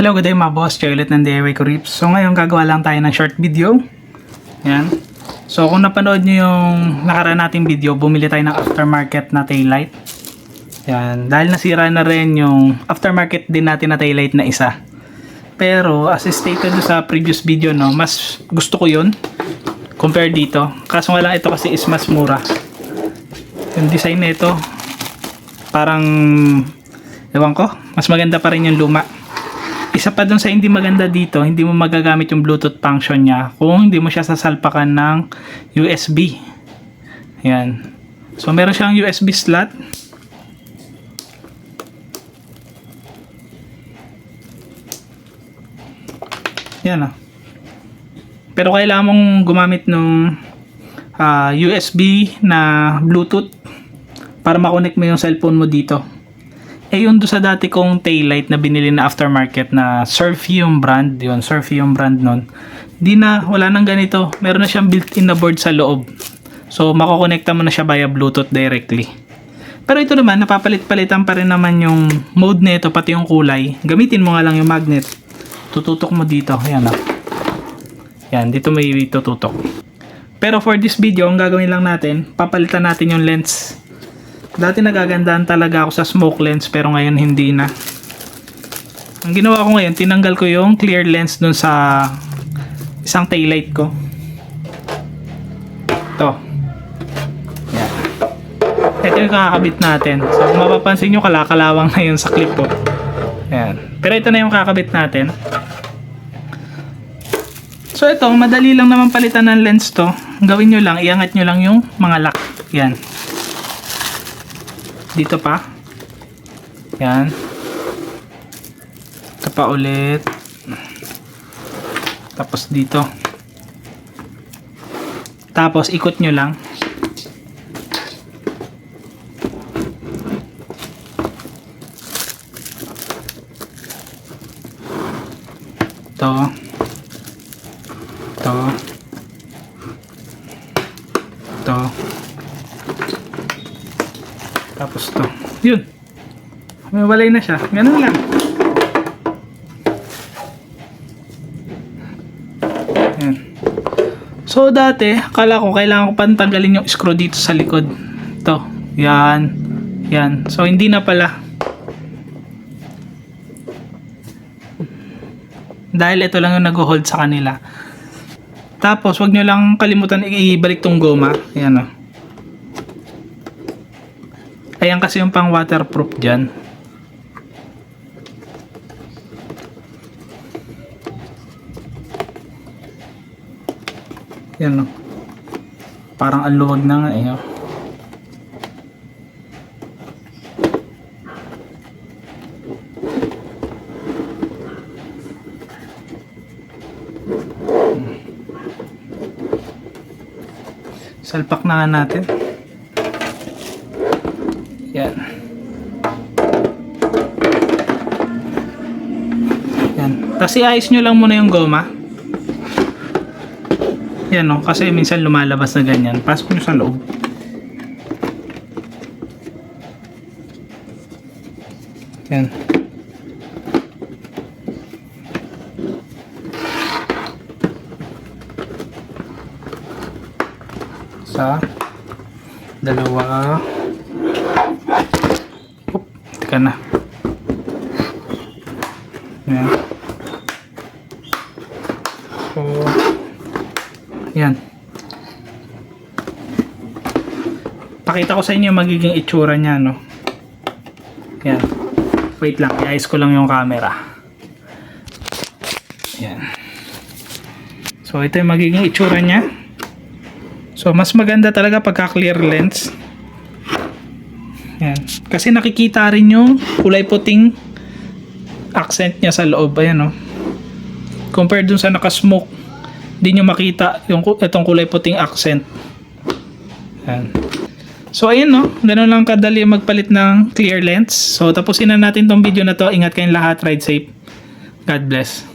Hello, good day mga boss. Choy ulit ng DIY Rips. So ngayon gagawa lang tayo ng short video. Yan. So kung napanood nyo yung nakaraan nating video, bumili tayo ng aftermarket na taillight. Yan. Dahil nasira na rin yung aftermarket din natin na taillight na isa. Pero as stated sa previous video, no, mas gusto ko yun compare dito. Kaso nga lang ito kasi is mas mura. Yung design nito parang ewan ko, mas maganda pa rin yung luma. Isa pa dun sa hindi maganda dito, hindi mo magagamit yung Bluetooth function niya kung hindi mo siya sasalpakan ng USB. Yan. So meron siyang USB slot. Yan o. Pero kailangan mong gumamit ng USB na Bluetooth para makonect mo yung cellphone mo dito. Yun doon sa dati kong taillight na binili na aftermarket na Surfium brand, yun, Surfium brand nun. Wala nang ganito. Meron na siyang built-in na board sa loob. So, makokonekta mo na siya via Bluetooth directly. Pero ito naman, napapalit-palitan pa rin naman yung mode nito, pati yung kulay. Gamitin mo nga lang yung magnet. Tututok mo dito. Ayan o. Yan, dito may tututok. Pero for this video, ang gagawin lang natin, papalitan natin yung lens. Dati nagagandaan talaga ako sa smoke lens pero ngayon hindi na. Ang ginawa ko ngayon, tinanggal ko yung clear lens dun sa isang taillight ko. Ito. Yan. Ito yung kakabit natin. So kung mapapansin nyo, kalakalawang na yun sa clip ko. Yan. Pero ito na yung kakabit natin. So ito, madali lang naman palitan ng lens to. Gawin nyo lang, iangat nyo lang yung mga lock. Yan. Dito pa. Yan. Ito pa ulit. Tapos dito. Tapos ikot nyo lang. Ito. Ito. Ito. Tapos to. Yun. May walay na siya. Ganun lang. Yan. So dati, akala ko kailangan ko pantanggalin yung screw dito sa likod. Ito. Yan. Yan. So hindi na pala. Dahil ito lang yung nag-hold sa kanila. Tapos wag nyo lang kalimutan ibalik tong goma. Yan o. Ayan kasi yung pang waterproof dyan. Yan o. Parang aluwag na nga eh. Oh. Salpak na nga natin. Yan. Yan. Tapos iayos nyo lang muna yung goma. Yan o. Kasi minsan lumalabas na ganyan. Pasok nyo sa loob. Yan. Sa dalawa. Teka na. Ayan. So, yan. Pakita ko sa inyo yung magiging itsura niya, no? Yan. Wait lang, i-ayos ko lang yung camera. Yan. So, ito yung magiging itsura niya. So, mas maganda talaga pagka clear lens. Yan. Kasi nakikita rin yung kulay puting accent niya sa loob. Ayan o. Compared dun sa nakasmoke, hindi nyo makita yung itong kulay puting accent. Yan. So ayan no. Ganun lang kadali magpalit ng clear lens. So tapusin na natin tong video na to. Ingat kayong lahat. Ride safe. God bless.